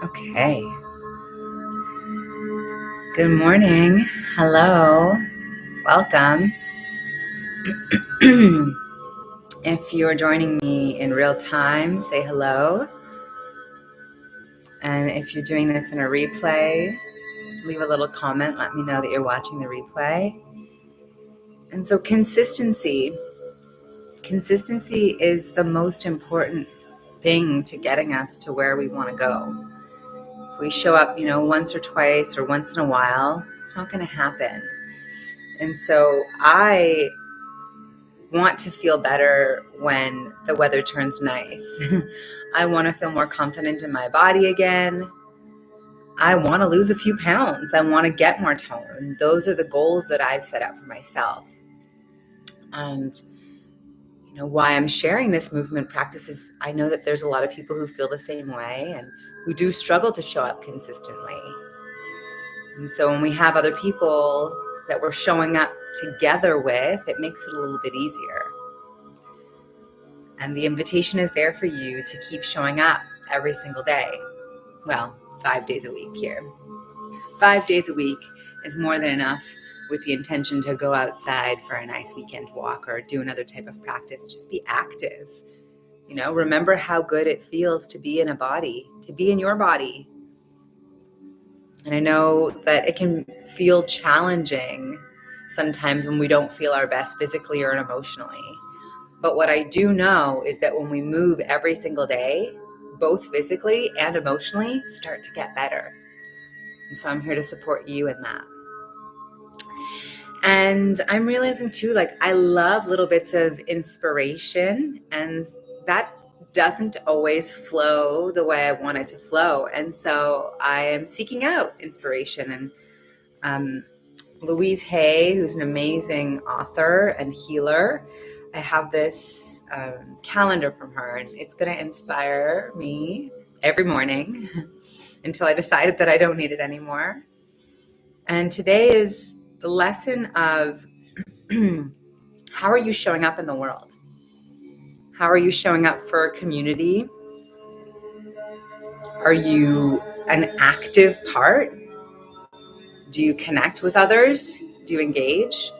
Okay. Good morning. Hello. Welcome. If you're joining me in real time, say hello. And if you're doing this in a replay, leave a little comment. Let me know that you're watching the replay. And so consistency is the most important thing to getting us to where we want to go. If we show up, once or twice or once in a while, it's not going to happen. And so I want to feel better when the weather turns nice. I want to feel more confident in my body again. I want to lose a few pounds. I want to get more tone. Those are the goals that I've set up for myself. And why I'm sharing this movement practice is I know that there's a lot of people who feel the same way and who do struggle to show up consistently. And so when we have other people that we're showing up together with, it makes it a little bit easier. And the invitation is there for you to keep showing up every single day. Well, 5 days a week here. 5 days a week is more than enough with the intention to go outside for a nice weekend walk or do another type of practice. Just be active. Remember how good it feels to be in a body, to be in your body. And I know that it can feel challenging sometimes when we don't feel our best physically or emotionally. But what I do know is that when we move every single day, both physically and emotionally, start to get better. And so I'm here to support you in that. And I'm realizing too, I love little bits of inspiration, and that doesn't always flow the way I want it to flow. And so I am seeking out inspiration. And Louise Hay, who's an amazing author and healer, I have this calendar from her, and it's going to inspire me every morning until I decided that I don't need it anymore. And today is the lesson of how are you showing up in the world? How are you showing up for a community? Are you an active part? Do you connect with others? Do you engage?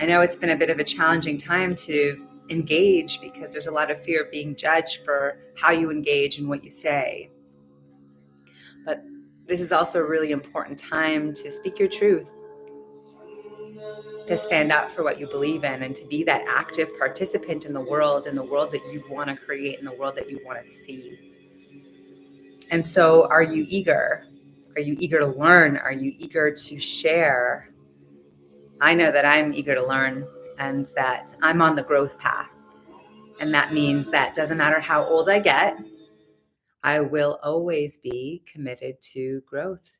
I know it's been a bit of a challenging time to engage because there's a lot of fear of being judged for how you engage and what you say. But this is also a really important time to speak your truth, to stand up for what you believe in, and to be that active participant in the world that you want to create, in the world that you want to see. And so are you eager? Are you eager to learn? Are you eager to share? I know that I'm eager to learn and that I'm on the growth path. And that means that doesn't matter how old I get, I will always be committed to growth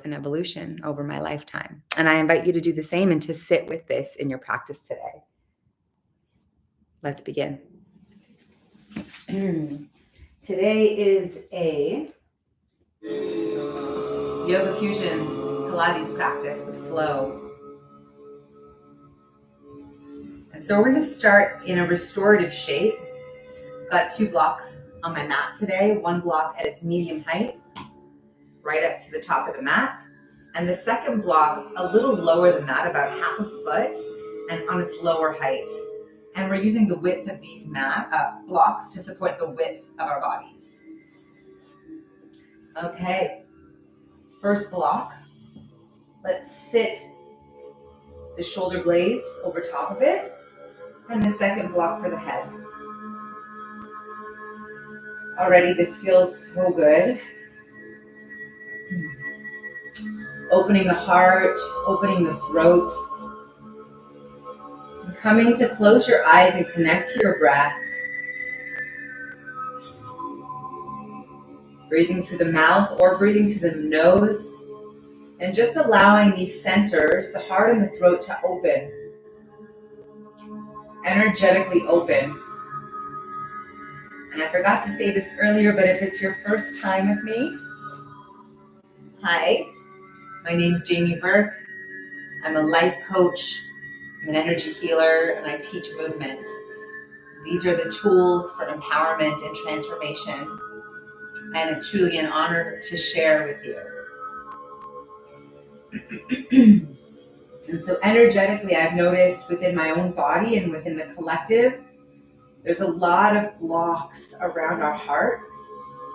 and evolution over my lifetime. And I invite you to do the same and to sit with this in your practice today. Let's begin. Today is a yoga fusion Pilates practice with flow. And so we're going to start in a restorative shape. I've got 2 blocks on my mat today. One block at its medium height, right up to the top of the mat. And the second block a little lower than that, about half a foot, and on its lower height. And we're using the width of these blocks to support the width of our bodies. Okay, first block. Let's sit the shoulder blades over top of it, and the second block for the head. Already this feels so good. Opening the heart, opening the throat. And coming to close your eyes and connect to your breath. Breathing through the mouth or breathing through the nose. And just allowing these centers, the heart and the throat, to open. Energetically open. And I forgot to say this earlier, but if it's your first time with me, hi, my name's Jamie Verk. I'm a life coach, I'm an energy healer, and I teach movement. These are the tools for empowerment and transformation, and it's truly an honor to share with you. And so energetically, I've noticed within my own body and within the collective, there's a lot of blocks around our heart,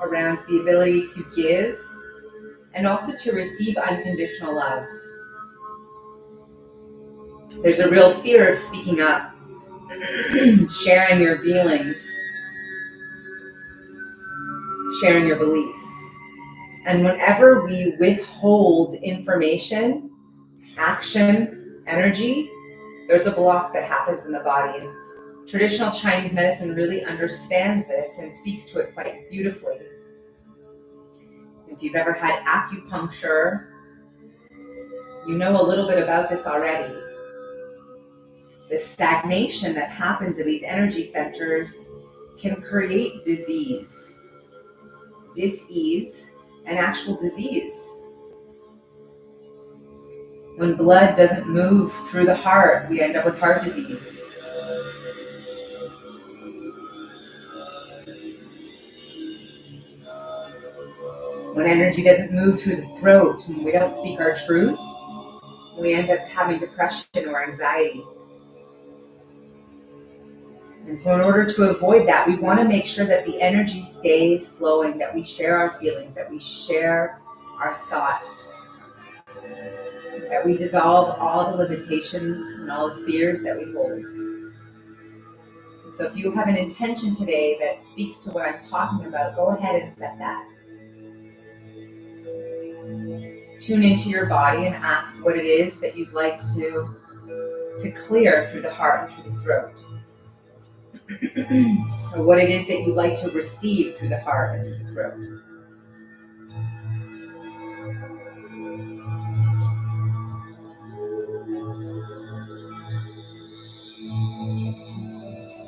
around the ability to give, and also to receive unconditional love. There's a real fear of speaking up, sharing your feelings, sharing your beliefs. And whenever we withhold information, action, energy, there's a block that happens in the body. And traditional Chinese medicine really understands this and speaks to it quite beautifully. If you've ever had acupuncture, you know a little bit about this already. The stagnation that happens in these energy centers can create disease, dis-ease, and actual disease. When blood doesn't move through the heart, we end up with heart disease. When energy doesn't move through the throat, when we don't speak our truth, we end up having depression or anxiety. And so in order to avoid that, we want to make sure that the energy stays flowing, that we share our feelings, that we share our thoughts, that we dissolve all the limitations and all the fears that we hold. And so if you have an intention today that speaks to what I'm talking about, go ahead and set that. Tune into your body and ask what it is that you'd like to clear through the heart and through the throat. Or what it is that you'd like to receive through the heart and through the throat.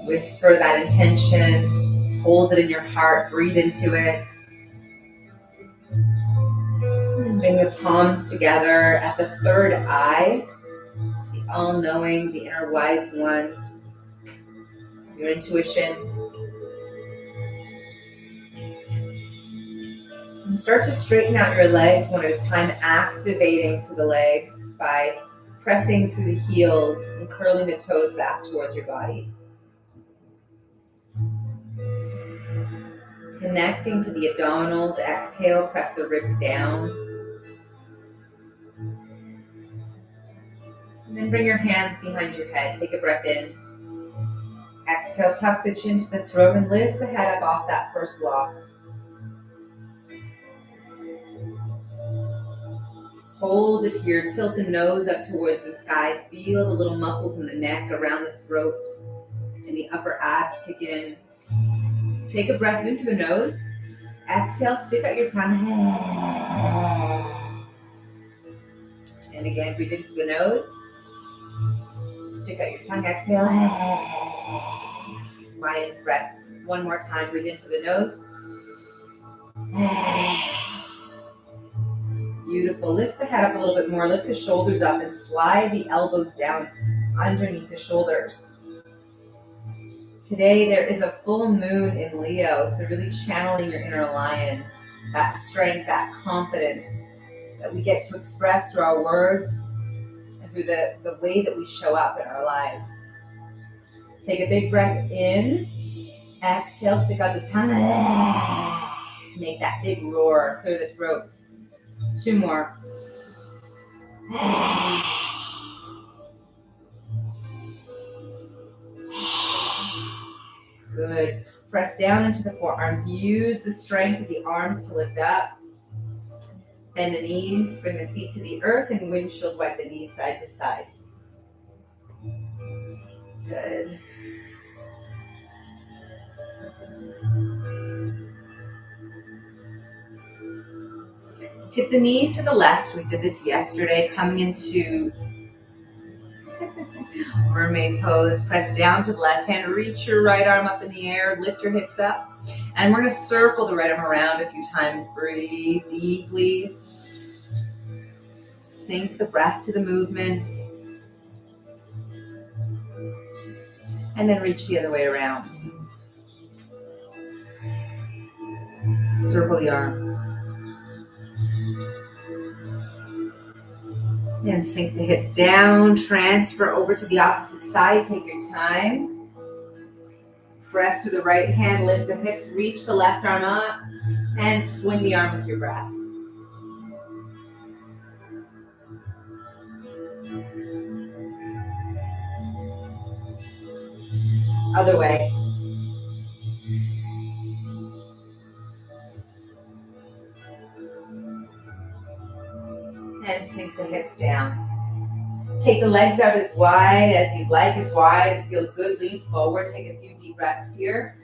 Whisper that intention, hold it in your heart, breathe into it. And bring the palms together at the third eye, the all-knowing, the inner wise one, your intuition. And start to straighten out your legs one at a time, activating through the legs by pressing through the heels and curling the toes back towards your body. Connecting to the abdominals, exhale, press the ribs down. And then bring your hands behind your head. Take a breath in. Exhale, tuck the chin to the throat and lift the head up off that first block. Hold it here. Tilt the nose up towards the sky. Feel the little muscles in the neck, around the throat, and the upper abs kick in. Take a breath in through the nose. Exhale, stick out your tongue. And again, breathe in through the nose. Stick out your tongue, exhale. Lion's breath. One more time, breathe in through the nose. Beautiful. Lift the head up a little bit more. Lift the shoulders up and slide the elbows down underneath the shoulders. Today there is a full moon in Leo, so really channeling your inner lion, that strength, that confidence that we get to express through our words and through the way that we show up in our lives. Take a big breath in. Exhale, stick out the tongue. Make that big roar, clear the throat. 2 more. Good. Press down into the forearms. Use the strength of the arms to lift up. Bend the knees, bring the feet to the earth, and windshield wipe the knees side to side. Good. Tip the knees to the left. We did this yesterday, coming into Mermaid Pose. Press down to the left hand. Reach your right arm up in the air. Lift your hips up. And we're going to circle the right arm around a few times. Breathe deeply. Sync the breath to the movement. And then reach the other way around. Circle the arm. And sink the hips down. Transfer over to the opposite side. Take your time. Press through the right hand. Lift the hips. Reach the left arm up. And swing the arm with your breath. Other way. And sink the hips down. Take the legs out as wide as you'd like, as wide as feels good. Lean forward. Take a few deep breaths here.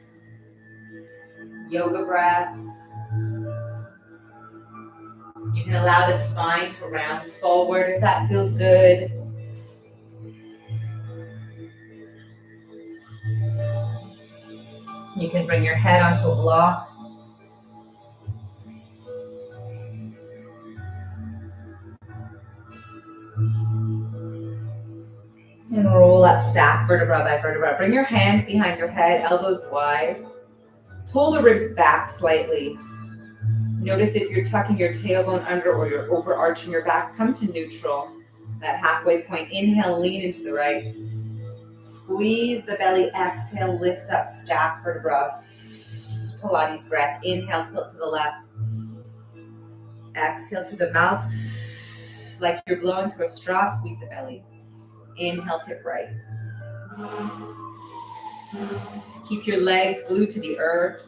Yoga breaths. You can allow the spine to round forward if that feels good. You can bring your head onto a block. And roll up, stack vertebra by vertebra. Bring your hands behind your head, elbows wide. Pull the ribs back slightly. Notice if you're tucking your tailbone under or you're overarching your back, come to neutral. That halfway point. Inhale, lean into the right. Squeeze the belly, exhale, lift up, stack vertebra. Pilates breath. Inhale, tilt to the left. Exhale through the mouth. Like you're blowing through a straw, squeeze the belly. Inhale, tip right. Keep your legs glued to the earth.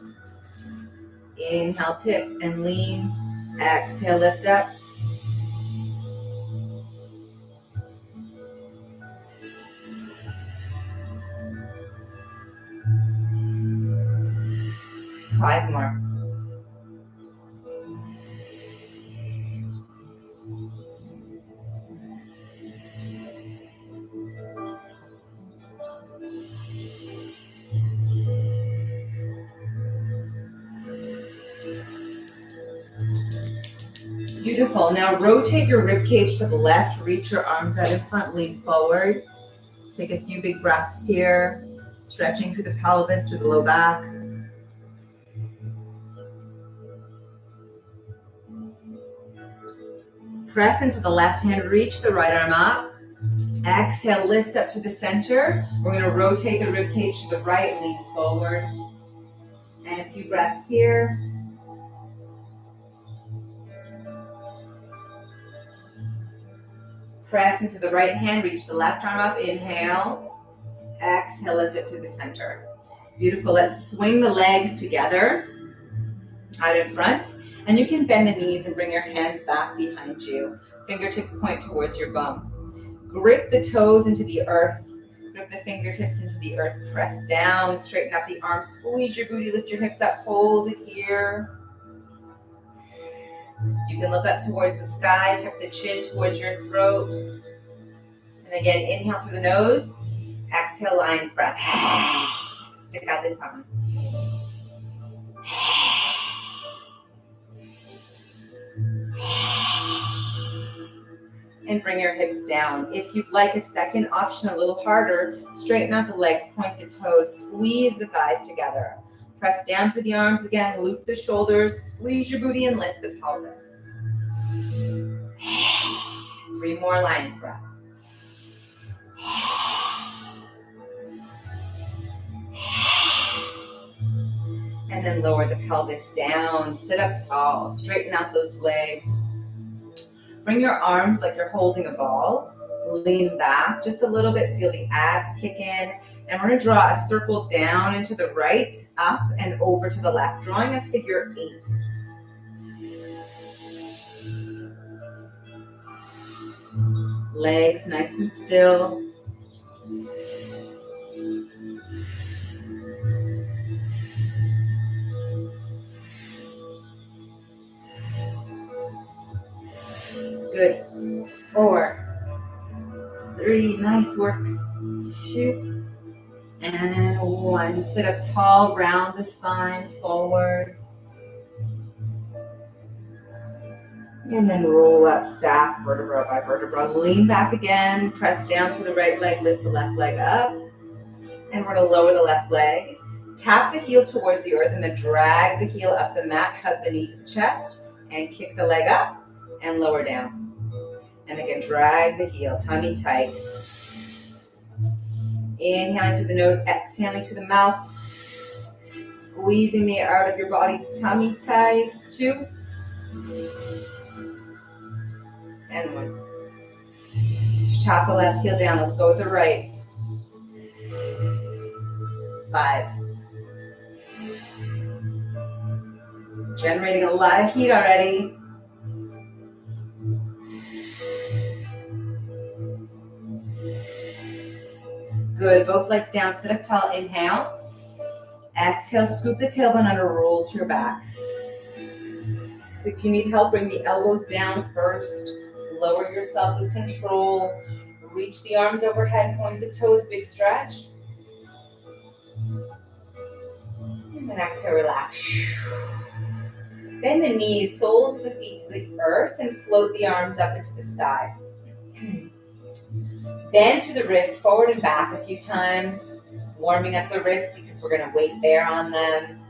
Inhale, tip and lean. Exhale, lift up. Five more. Beautiful. Now rotate your rib cage to the left. Reach your arms out in front. Lean forward. Take a few big breaths here. Stretching through the pelvis, through the low back. Press into the left hand. Reach the right arm up. Exhale, lift up through the center. We're going to rotate the rib cage to the right. Lean forward. And a few breaths here. Press into the right hand, reach the left arm up, inhale. Exhale, lift up to the center. Beautiful, let's swing the legs together out in front. And you can bend the knees and bring your hands back behind you. Fingertips point towards your bum. Grip the toes into the earth. Grip the fingertips into the earth. Press down, straighten up the arms, squeeze your booty, lift your hips up, hold it here. You can look up towards the sky, tuck the chin towards your throat. And again, inhale through the nose. Exhale, lion's breath. Stick out the tongue. And bring your hips down. If you'd like a second option, a little harder, straighten out the legs, point the toes, squeeze the thighs together. Press down through the arms again, loop the shoulders, squeeze your booty and lift the pelvis. 3 more, lion's breath. And then lower the pelvis down, sit up tall, straighten out those legs. Bring your arms like you're holding a ball. Lean back just a little bit, feel the abs kick in. And we're gonna draw a circle down and to the right, up and over to the left, drawing a figure 8. Legs nice and still. Good. 4, 3, nice work. 2, and 1. Sit up tall, round the spine forward. And then roll up, stack vertebra by vertebra. Lean back again, press down through the right leg, lift the left leg up. And we're going to lower the left leg. Tap the heel towards the earth and then drag the heel up the mat. Hug the knee to the chest and kick the leg up and lower down. And again, drag the heel, tummy tight. Inhaling through the nose, exhaling through the mouth. Squeezing the air out of your body, tummy tight. 2. And 1. Tap the left heel down. Let's go with the right. 5. Generating a lot of heat already. 4. Good. Both legs down. Sit up tall. Inhale. Exhale. Scoop the tailbone under. Roll to your back. If you need help, bring the elbows down first. Lower yourself with control. Reach the arms overhead. Point the toes. Big stretch. And then exhale, relax. Bend the knees, soles of the feet to the earth, and float the arms up into the sky. Bend through the wrists, forward and back a few times, warming up the wrists because we're going to weight bear on them.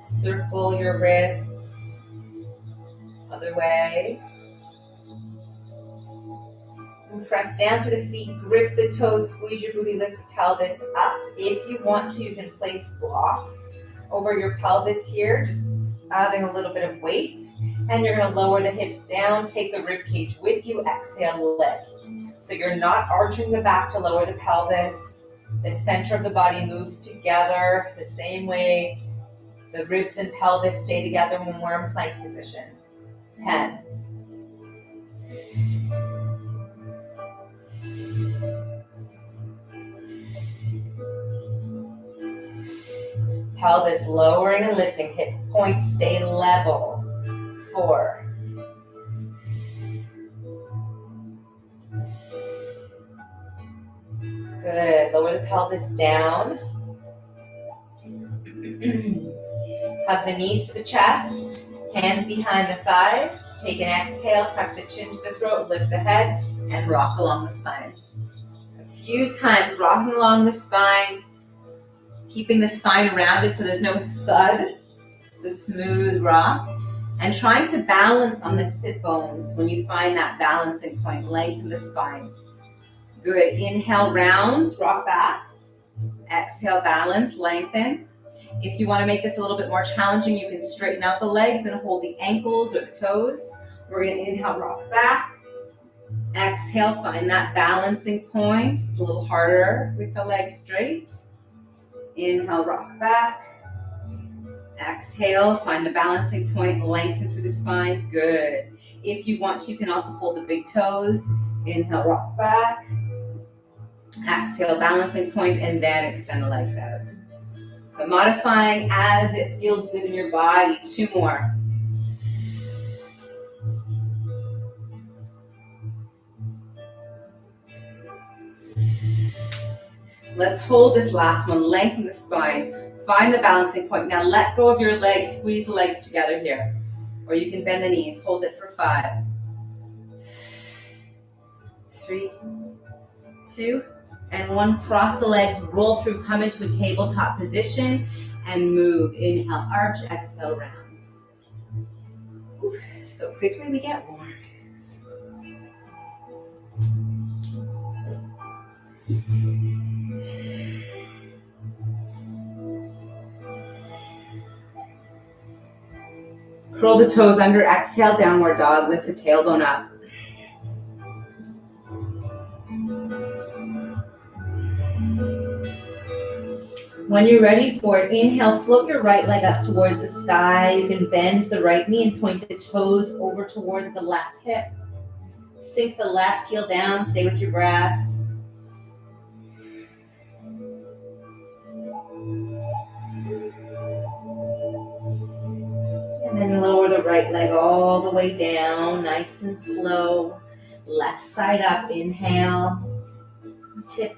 Circle your wrists. Other way. And press down through the feet, grip the toes, squeeze your booty, lift the pelvis up. If you want to, you can place blocks over your pelvis here, just adding a little bit of weight. And you're going to lower the hips down, take the rib cage with you, exhale, lift. So you're not arching the back to lower the pelvis. The center of the body moves together the same way the ribs and pelvis stay together when we're in plank position. 10. Pelvis lowering and lifting, hip points stay level. 4. Good, lower the pelvis down. Hug the knees to the chest, hands behind the thighs. Take an exhale, tuck the chin to the throat, lift the head, and rock along the spine. A few times, rocking along the spine, keeping the spine rounded so there's no thud. It's a smooth rock. And trying to balance on the sit bones when you find that balancing point. Lengthen the spine. Good. Inhale, round, rock back. Exhale, balance, lengthen. If you want to make this a little bit more challenging, you can straighten out the legs and hold the ankles or the toes. We're going to inhale, rock back. Exhale, find that balancing point. It's a little harder with the legs straight. Inhale, rock back. Exhale, find the balancing point, lengthen through the spine. Good. If you want to, you can also hold the big toes. Inhale, rock back. Exhale, balancing point, and then extend the legs out. So modifying as it feels good in your body. 2 more. Let's hold this last one. Lengthen the spine. Find the balancing point. Now let go of your legs. Squeeze the legs together here. Or you can bend the knees. Hold it for 5. 3, 2, and 1. Cross the legs. Roll through. Come into a tabletop position. And move. Inhale, arch. Exhale, round. Whew. So quickly we get warm. Curl the toes under, exhale, downward dog, lift the tailbone up. When you're ready for it, inhale, float your right leg up towards the sky. You can bend the right knee and point the toes over towards the left hip. Sink the left heel down, stay with your breath. And then lower the right leg all the way down, nice and slow. Left side up, inhale. Tip.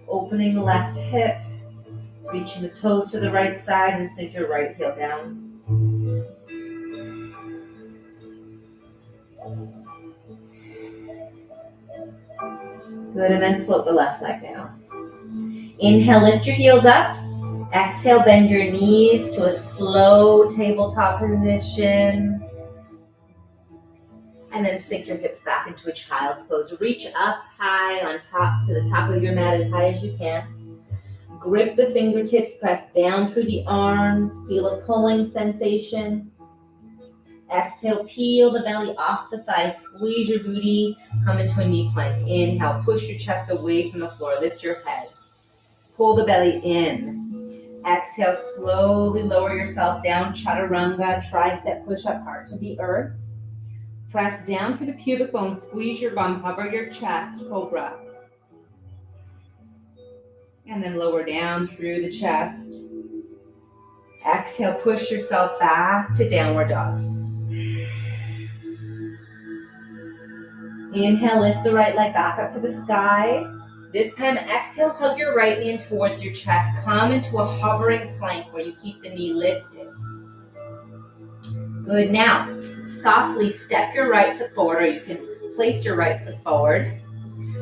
Opening left hip. Reaching the toes to the right side and sink your right heel down. Good, and then float the left leg down. Inhale, lift your heels up. Exhale, bend your knees to a slow tabletop position. And then sink your hips back into a child's pose. Reach up high on top to the top of your mat as high as you can. Grip the fingertips, press down through the arms. Feel a pulling sensation. Exhale, peel the belly off the thighs. Squeeze your booty. Come into a knee plank. Inhale, push your chest away from the floor. Lift your head. Pull the belly in. Exhale, slowly lower yourself down. Chaturanga, tricep push-up, heart to the earth. Press down through the pubic bone. Squeeze your bum. Hover your chest. Cobra. And then lower down through the chest. Exhale, push yourself back to downward dog. Inhale, lift the right leg back up to the sky. This time, exhale, hug your right knee in towards your chest. Come into a hovering plank where you keep the knee lifted. Good. Now, softly step your right foot forward, or you can place your right foot forward.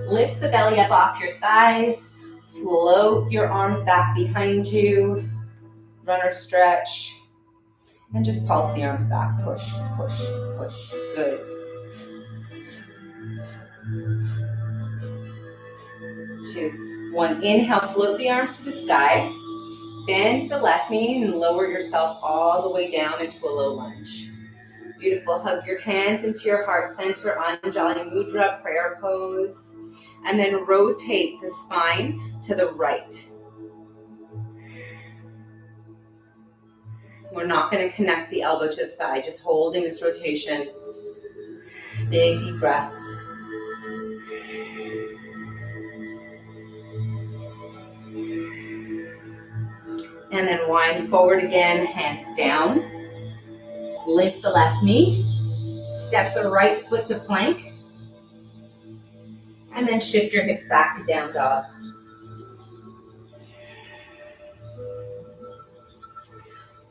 Lift the belly up off your thighs. Float your arms back behind you. Runner stretch. And just pulse the arms back. Push, push, push. Good. 2, 1. Inhale, float the arms to the sky. Bend the left knee and lower yourself all the way down into a low lunge. Beautiful. Hug your hands into your heart center. Anjali Mudra, prayer pose. And then rotate the spine to the right. We're not going to connect the elbow to the thigh, just holding this rotation. Big deep breaths. And then wind forward again, hands down. Lift the left knee. Step the right foot to plank. And then shift your hips back to down dog.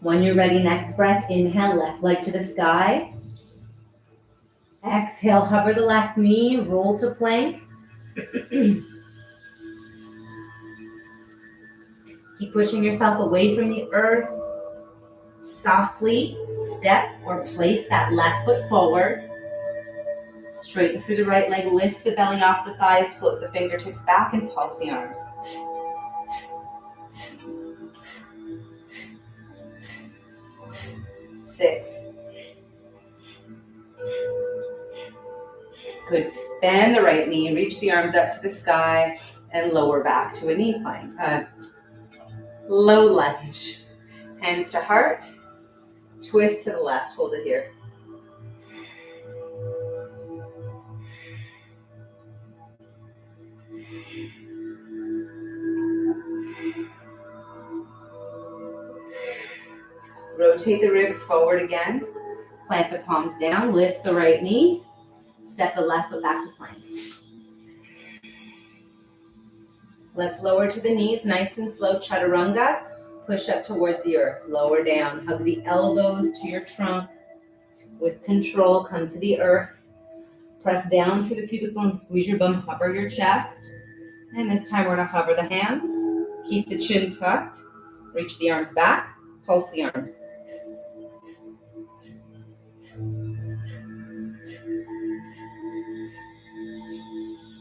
When you're ready, next breath, inhale, left leg to the sky. Exhale, hover the left knee, roll to plank. Keep pushing yourself away from the earth. Softly step or place that left foot forward. Straighten through the right leg, lift the belly off the thighs, float the fingertips back and pulse the arms. 6. Good. Bend the right knee, reach the arms up to the sky and lower back to a knee plank. Low lunge. Hands to heart. Twist to the left, hold it here. Rotate the ribs forward again. Plant the palms down, lift the right knee. Step the left foot back to plank. Let's lower to the knees, nice and slow, chaturanga. Push up towards the earth, lower down. Hug the elbows to your trunk. With control, come to the earth. Press down through the pubic bone, squeeze your bum, hover your chest. And this time we're gonna hover the hands. Keep the chin tucked. Reach the arms back, pulse the arms.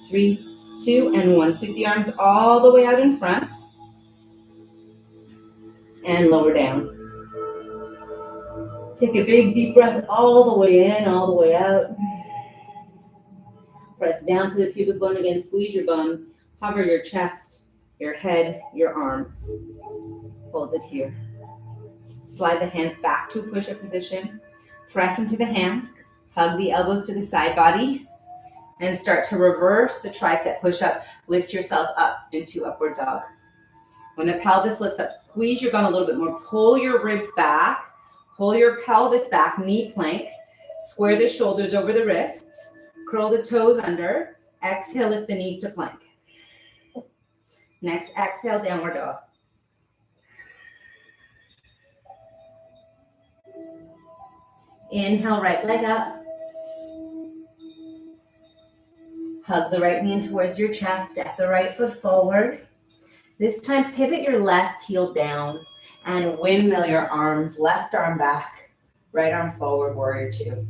3, 2, and 1. Sweep the arms all the way out in front. And lower down. Take a big deep breath all the way in, all the way out. Press down through the pubic bone again, squeeze your bum, hover your chest, your head, your arms. Hold it here. Slide the hands back to a push-up position. Press into the hands, hug the elbows to the side body, and start to reverse the tricep push-up. Lift yourself up into upward dog. When the pelvis lifts up, squeeze your bum a little bit more. Pull your ribs back. Pull your pelvis back, knee plank. Square the shoulders over the wrists. Curl the toes under. Exhale, lift the knees to plank. Next, exhale, downward dog. Inhale, right leg up. Hug the right knee in towards your chest. Step the right foot forward. This time, pivot your left heel down and windmill your arms. Left arm back, right arm forward, warrior two.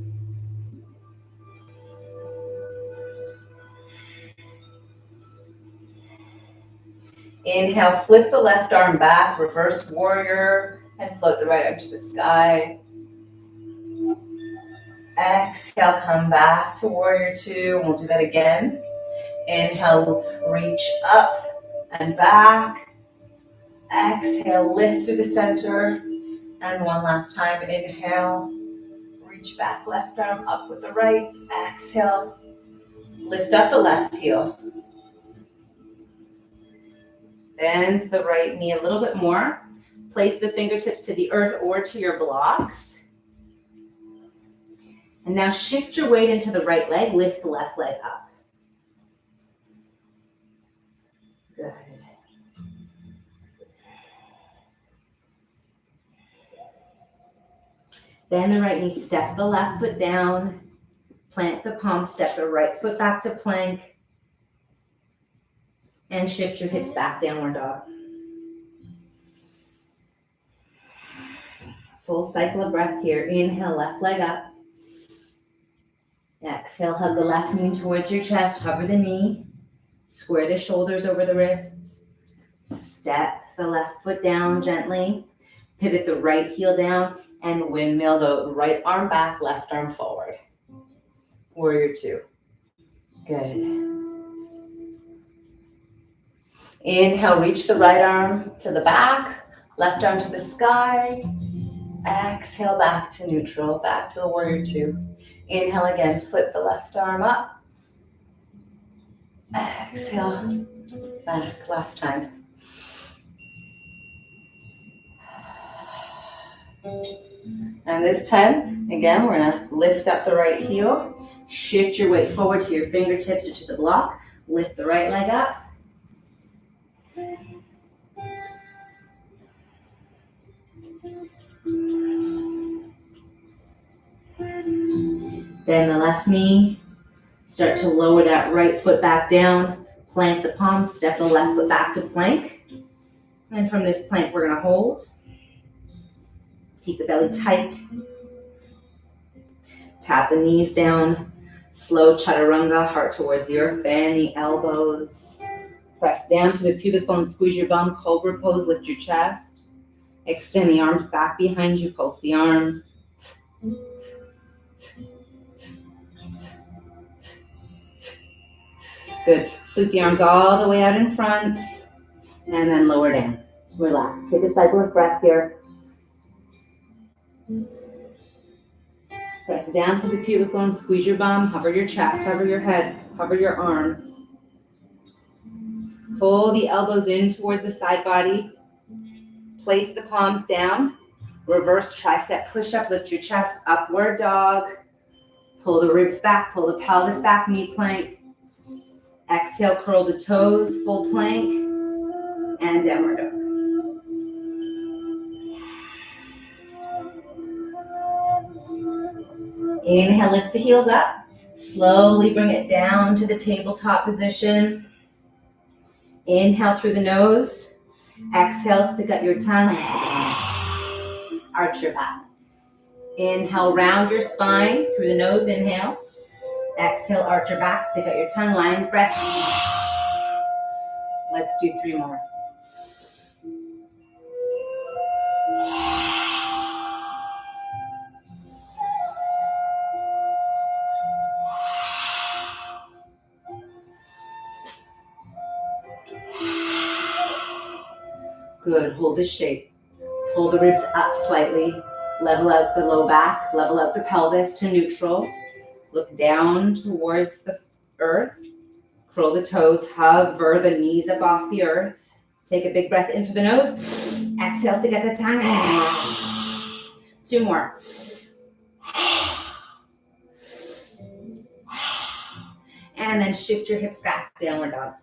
Inhale, flip the left arm back, reverse warrior, and float the right arm to the sky. Exhale, come back to warrior two. We'll do that again. Inhale, reach up and back. Exhale, lift through the center. And one last time, inhale, reach back, left arm up with the right. Exhale, lift up the left heel. Bend the right knee a little bit more. Place the fingertips to the earth or to your blocks. And now shift your weight into the right leg. Lift the left leg up. Good. Bend the right knee, step the left foot down. Plant the palm, step the right foot back to plank. And shift your hips back, downward dog. Full cycle of breath here. Inhale, left leg up. Exhale, hug the left knee towards your chest. Hover the knee. Square the shoulders over the wrists. Step the left foot down gently. Pivot the right heel down and windmill the right arm back, left arm forward. Warrior two. Good. Inhale, reach the right arm to the back, left arm to the sky. Exhale, back to neutral, back to the warrior two. Inhale again, flip the left arm up. Exhale, back, last time. And this time, again, we're gonna lift up the right heel, shift your weight forward to your fingertips or to the block, lift the right leg up. Bend the left knee, start to lower that right foot back down, plant the palm, step the left foot back to plank. And from this plank, we're gonna hold. Keep the belly tight. Tap the knees down, slow chaturanga, heart towards the earth, bend the elbows. Press down to the pubic bone, squeeze your bum, Cobra Pose, lift your chest. Extend the arms back behind you, pulse the arms. Good. Sweep the arms all the way out in front and then lower down. Relax. Take a cycle of breath here. Press down to the pubic bone, squeeze your bum, hover your chest, hover your head, hover your arms. Pull the elbows in towards the side body. Place the palms down. Reverse tricep push-up, lift your chest, upward dog. Pull the ribs back, pull the pelvis back, knee plank. Exhale, curl the toes, full plank, and downward dog. Inhale, lift the heels up. Slowly bring it down to the tabletop position. Inhale through the nose. Exhale, stick out your tongue. Arch your back. Inhale, round your spine through the nose. Inhale. Exhale, arch your back, stick out your tongue, lion's breath. Let's do 3 more. Good, hold this shape. Pull the ribs up slightly. Level out the low back, level out the pelvis to neutral. Look down towards the earth. Curl the toes, hover the knees up off the earth. Take a big breath in through the nose. Exhale, stick out the tongue. 2 more. And then shift your hips back, downward dog.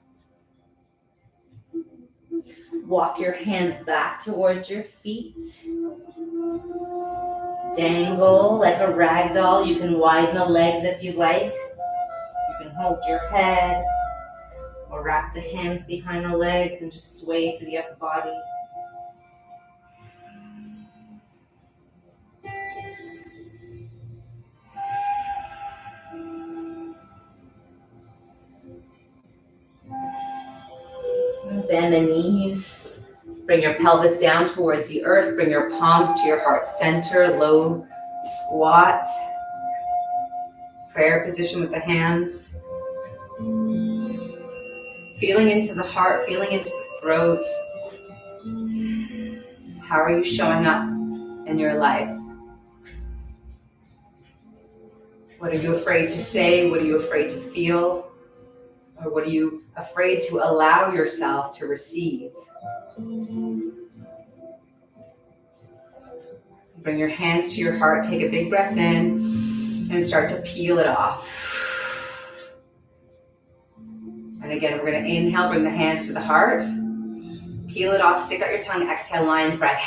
Walk your hands back towards your feet. Dangle like a rag doll. You can widen the legs if you'd like. You can hold your head, or wrap the hands behind the legs and just sway through the upper body. Bend the knees. Bring your pelvis down towards the earth. Bring your palms to your heart center. Low squat. Prayer position with the hands. Feeling into the heart, feeling into the throat. How are you showing up in your life? What are you afraid to say? What are you afraid to feel? Or what are you afraid to allow yourself to receive? Bring your hands to your heart, take a big breath in, and start to peel it off. And again, we're going to inhale, bring the hands to the heart, peel it off, stick out your tongue, exhale, lion's breath.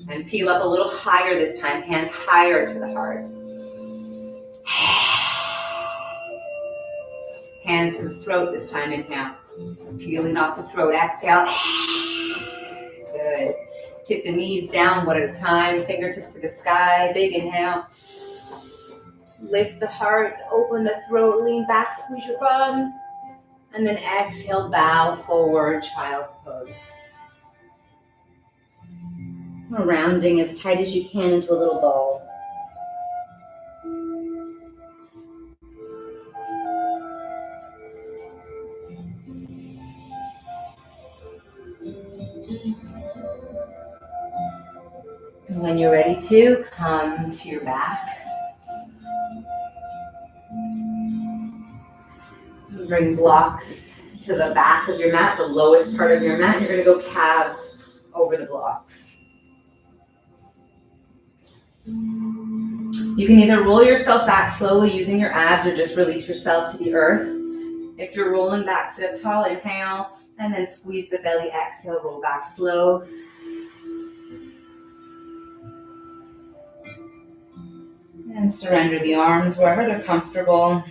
And peel up a little higher this time, hands higher to the heart. Hands to the throat this time, inhale. Peeling off the throat, exhale. Good. Tip the knees down one at a time, fingertips to the sky, big inhale. Lift the heart, open the throat, lean back, squeeze your bum. And then exhale, bow forward, child's pose. Rounding as tight as you can into a little ball. And when you're ready to, come to your back. Bring blocks to the back of your mat, the lowest part of your mat. You're going to go calves over the blocks. You can either roll yourself back slowly using your abs or just release yourself to the earth. If you're rolling back, sit up tall, inhale, and then squeeze the belly, exhale, roll back slow. And surrender the arms wherever they're comfortable.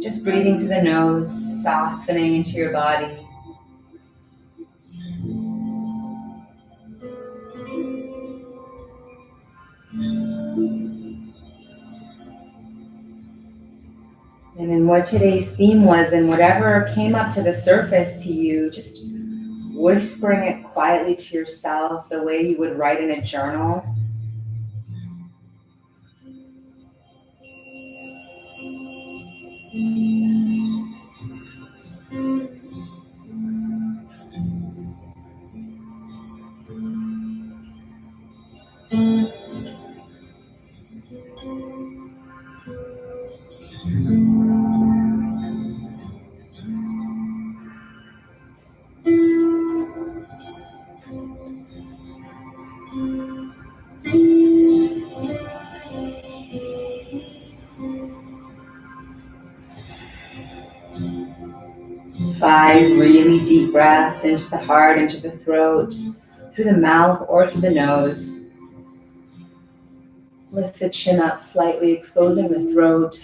Just breathing through the nose, softening into your body. And then what today's theme was, and whatever came up to the surface to you, just whispering it quietly to yourself the way you would write in a journal. Five really deep breaths into the heart, into the throat, through the mouth or through the nose. Lift the chin up slightly, exposing the throat.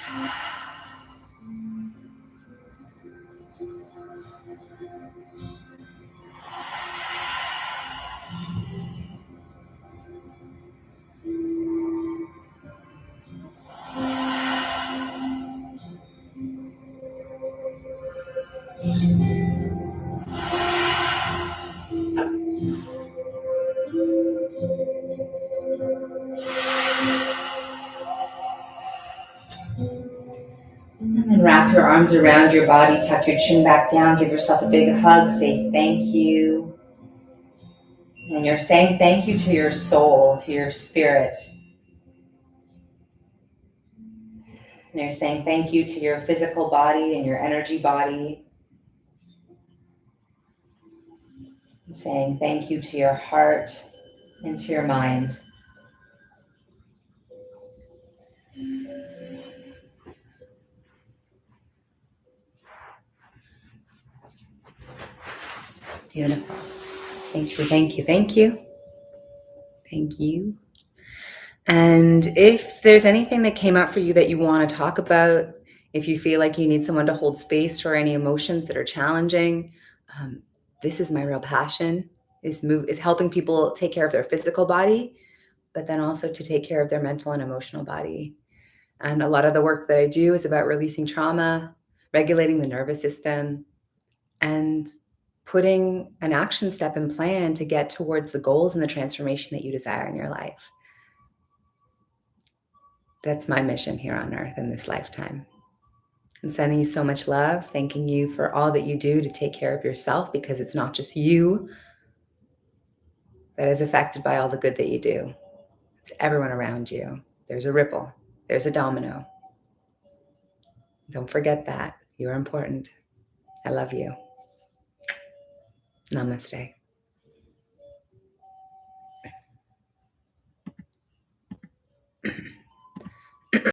And then wrap your arms around your body, tuck your chin back down, give yourself a big hug, say thank you. And you're saying thank you to your soul, to your spirit. And you're saying thank you to your physical body and your energy body. And saying thank you to your heart and to your mind. Beautiful. Thank you, thank you, thank you. Thank you. And if there's anything that came up for you that you want to talk about, if you feel like you need someone to hold space for any emotions that are challenging, this is my real passion, is helping people take care of their physical body, but then also to take care of their mental and emotional body. And a lot of the work that I do is about releasing trauma, regulating the nervous system, and putting an action step and plan to get towards the goals and the transformation that you desire in your life. That's my mission here on earth in this lifetime. And sending you so much love, thanking you for all that you do to take care of yourself, because it's not just you that is affected by all the good that you do. It's everyone around you. There's a ripple. There's a domino. Don't forget that. You're important. I love you. Namaste.